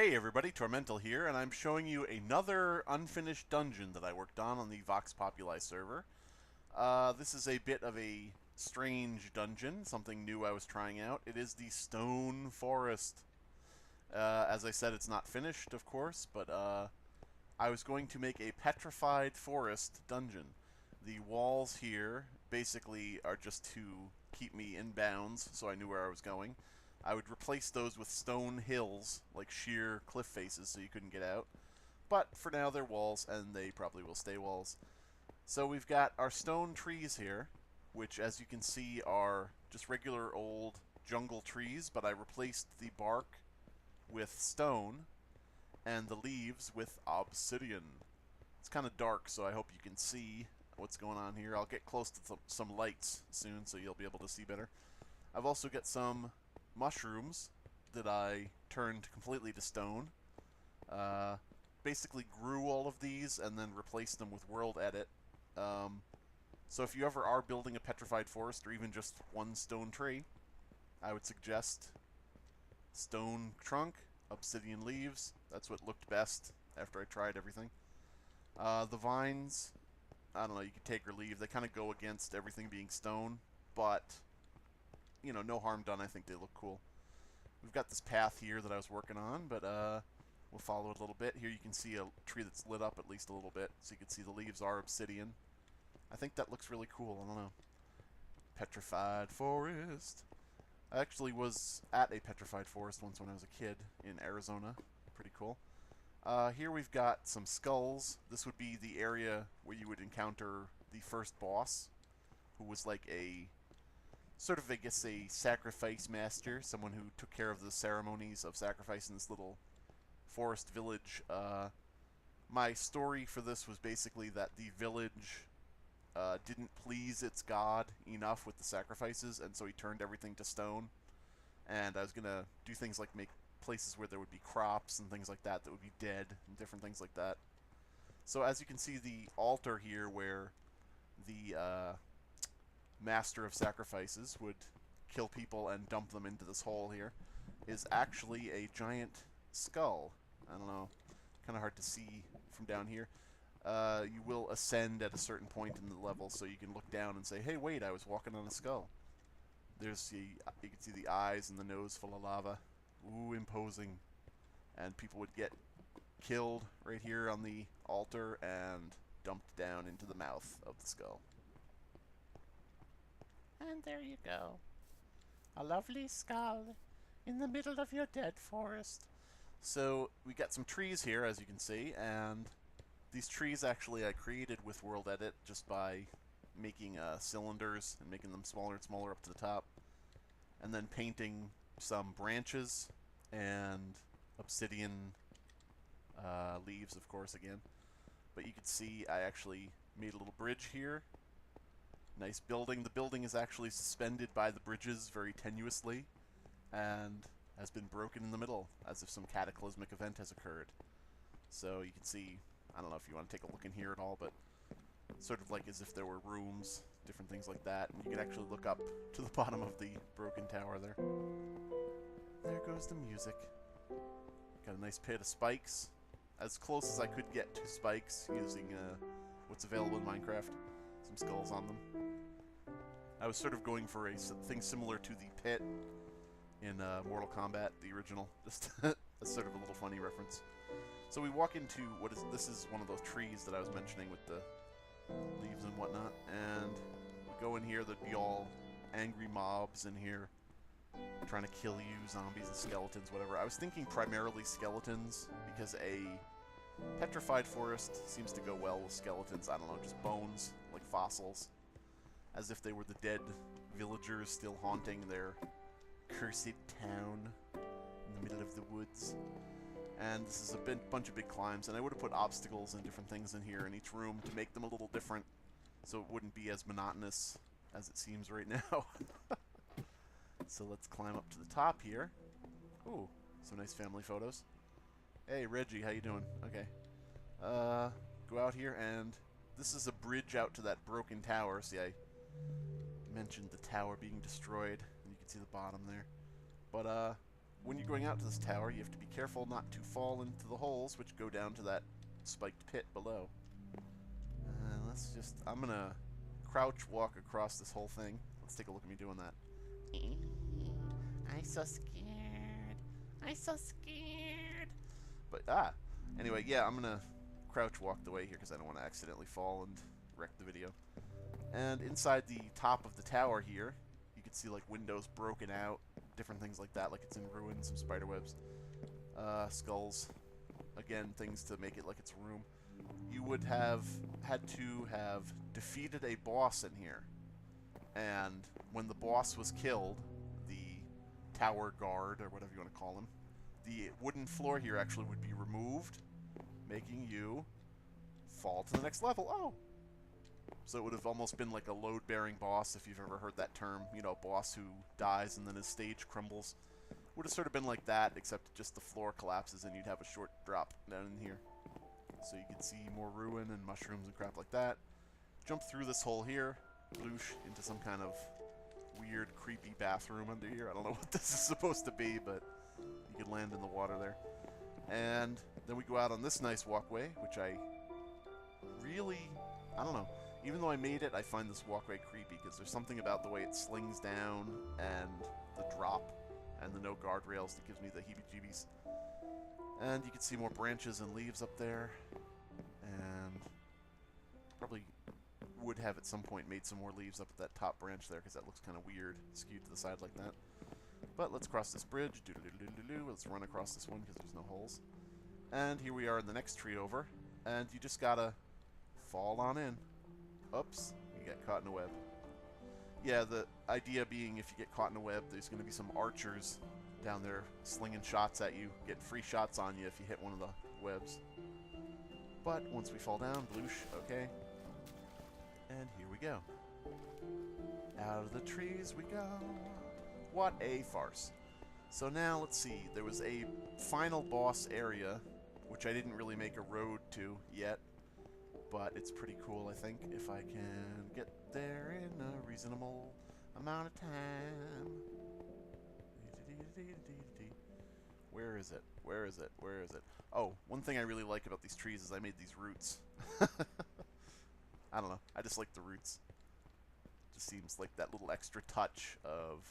Hey everybody, Tormental here, and I'm showing you another unfinished dungeon that I worked on the Vox Populi server. This is a bit of a strange dungeon, something new I was trying out. It is the Stone Forest. As I said, it's not finished, of course, but I was going to make a petrified forest dungeon. The walls here basically are just to keep me in bounds, so I knew where I was going. I would replace those with stone hills, like sheer cliff faces, so you couldn't get out. But for now, they're walls, and they probably will stay walls. So we've got our stone trees here, which, as you can see, are just regular old jungle trees, but I replaced the bark with stone, and the leaves with obsidian. It's kind of dark, so I hope you can see what's going on here. I'll get close to some lights soon, so you'll be able to see better. I've also got some mushrooms that I turned completely to stone. Basically grew all of these and then replaced them with world edit. So if you ever are building a petrified forest or even just one stone tree, I would suggest stone trunk, obsidian leaves. That's what looked best after I tried everything. The vines, I don't know, you could take or leave. They kind of go against everything being stone, but you know, no harm done. I think they look cool. We've got this path here that I was working on, but we'll follow it a little bit. Here you can see a tree that's lit up at least a little bit, so you can see the leaves are obsidian. I think that looks really cool. I don't know. Petrified forest. I actually was at a petrified forest once when I was a kid in Arizona. Pretty cool. Here we've got some skulls. This would be the area where you would encounter the first boss, who was like a sort of, I guess, a sacrifice master, someone who took care of the ceremonies of sacrifice in this little forest village. My story for this was basically that the village didn't please its god enough with the sacrifices, and so he turned everything to stone. And I was going to do things like make places where there would be crops and things like that that would be dead, and different things like that. So as you can see, the altar here where the master of sacrifices would kill people and dump them into this hole here is actually a giant skull. I don't know, kind of hard to see from down here. You will ascend at a certain point in the level, so you can look down and say, hey, wait, I was walking on a skull. There's you can see the eyes and the nose full of lava. Ooh, imposing. And people would get killed right here on the altar and dumped down into the mouth of the skull. And there you go. A lovely skull in the middle of your dead forest. So we got some trees here, as you can see, and these trees actually I created with World Edit just by making cylinders and making them smaller and smaller up to the top, and then painting some branches and obsidian leaves, of course, again. But you can see I actually made a little bridge here. Nice building. The building is actually suspended by the bridges very tenuously and has been broken in the middle as if some cataclysmic event has occurred. So you can see, I don't know if you want to take a look in here at all, but sort of like as if there were rooms, different things like that. And you can actually look up to the bottom of the broken tower there. There goes the music. Got a nice pit of spikes. As close as I could get to spikes using what's available in Minecraft. Some skulls on them. I was sort of going for a thing similar to the pit in Mortal Kombat, the original. Just that's sort of a little funny reference. So we walk into this is one of those trees that I was mentioning with the leaves and whatnot, and we go in here. There'd be all angry mobs in here trying to kill you, zombies and skeletons, whatever. I was thinking primarily skeletons because a petrified forest seems to go well with skeletons. I don't know, just bones, like fossils. As if they were the dead villagers still haunting their cursed town in the middle of the woods. And this is a bunch of big climbs, and I would have put obstacles and different things in here in each room to make them a little different, so it wouldn't be as monotonous as it seems right now. So let's climb up to the top here. Ooh, some nice family photos. Hey, Reggie, how you doing? Okay. Go out here, and this is a bridge out to that broken tower. See, I mentioned the tower being destroyed, and you can see the bottom there. But when you're going out to this tower, you have to be careful not to fall into the holes, which go down to that spiked pit below. I'm gonna crouch walk across this whole thing. Let's take a look at me doing that. I'm so scared. I'm so scared. But, anyway, yeah, I'm gonna crouch walk the way here because I don't want to accidentally fall and wreck the video. And inside the top of the tower here, you can see like windows broken out, different things like that, like it's in ruins, some spider webs, skulls, again, things to make it like it's a room. You would have had to have defeated a boss in here, and when the boss was killed, the tower guard, or whatever you want to call him, the wooden floor here actually would be removed, making you fall to the next level. Oh! So it would have almost been like a load-bearing boss, if you've ever heard that term. You know, boss who dies and then his stage crumbles. Would have sort of been like that, except just the floor collapses and you'd have a short drop down in here. So you can see more ruin and mushrooms and crap like that. Jump through this hole here, bloosh, into some kind of weird, creepy bathroom under here. I don't know what this is supposed to be, but you can land in the water there. And then we go out on this nice walkway, which I don't know. Even though I made it, I find this walkway creepy because there's something about the way it slings down and the drop and the no guardrails that gives me the heebie-jeebies. And you can see more branches and leaves up there. And probably would have at some point made some more leaves up at that top branch there because that looks kind of weird, skewed to the side like that. But let's cross this bridge. Let's run across this one because there's no holes. And here we are in the next tree over. And you just gotta fall on in. Oops, you get caught in a web. Yeah, the idea being if you get caught in a web, there's going to be some archers down there slinging shots at you, getting free shots on you if you hit one of the webs. But once we fall down, bloosh, okay. And here we go. Out of the trees we go. What a farce. So now, let's see, there was a final boss area, which I didn't really make a road to yet. But it's pretty cool, I think, if I can get there in a reasonable amount of time. Where is it? Where is it? Where is it? Oh, one thing I really like about these trees is I made these roots. I don't know. I just like the roots. Just seems like that little extra touch of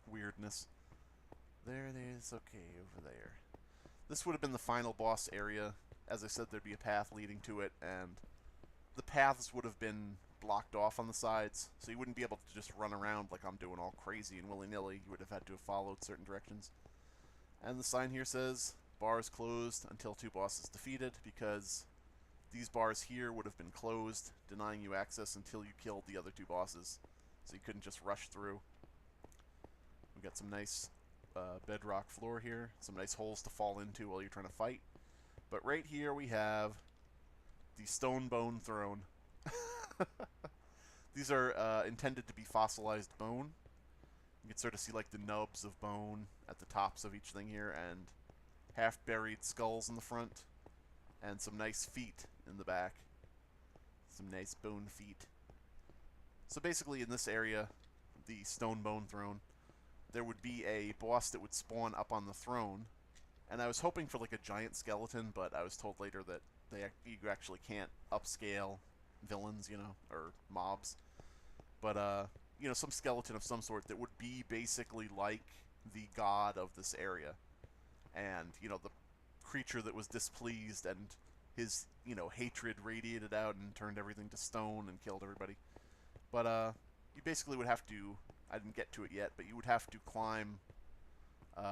weirdness. There it is. Okay, over there. This would have been the final boss area. As I said, there'd be a path leading to it, and the paths would have been blocked off on the sides, so you wouldn't be able to just run around like I'm doing all crazy and willy-nilly. You would have had to have followed certain directions. And the sign here says, bars closed until 2 bosses defeated, because these bars here would have been closed, denying you access until you killed the other 2 bosses, so you couldn't just rush through. We've got some nice bedrock floor here, some nice holes to fall into while you're trying to fight. But right here we have the stone bone throne. These are intended to be fossilized bone. You can sort of see like the nubs of bone at the tops of each thing here, and half-buried skulls in the front, and some nice feet in the back. Some nice bone feet. So basically in this area, the stone bone throne, there would be a boss that would spawn up on the throne. And I was hoping for like a giant skeleton, but I was told later that you actually can't upscale villains, you know, or mobs. But, you know, some skeleton of some sort that would be basically like the god of this area. And, you know, the creature that was displeased and his, you know, hatred radiated out and turned everything to stone and killed everybody. But, you basically would have to, I didn't get to it yet, but you would have to climb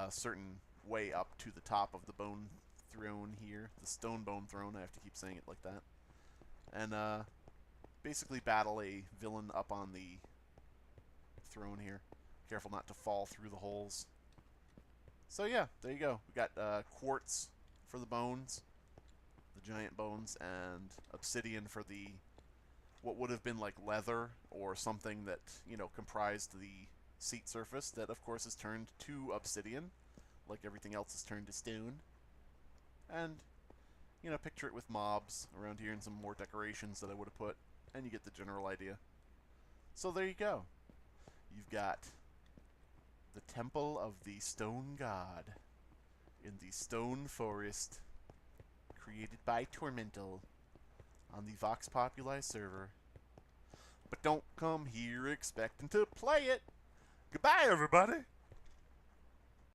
certain way up to the top of the bone throne here, the stone bone throne. I have to keep saying it like that. And basically battle a villain up on the throne here. Careful not to fall through the holes. So yeah, there you go. We got quartz for the bones, the giant bones, and obsidian for the what would have been like leather or something that, you know, comprised the seat surface that of course is turned to obsidian, like everything else is turned to stone. And, you know, picture it with mobs around here and some more decorations that I would have put, and you get the general idea. So there you go. You've got the Temple of the Stone God in the Stone Forest, created by Tormental on the Vox Populi server. But don't come here expecting to play it. Goodbye, everybody!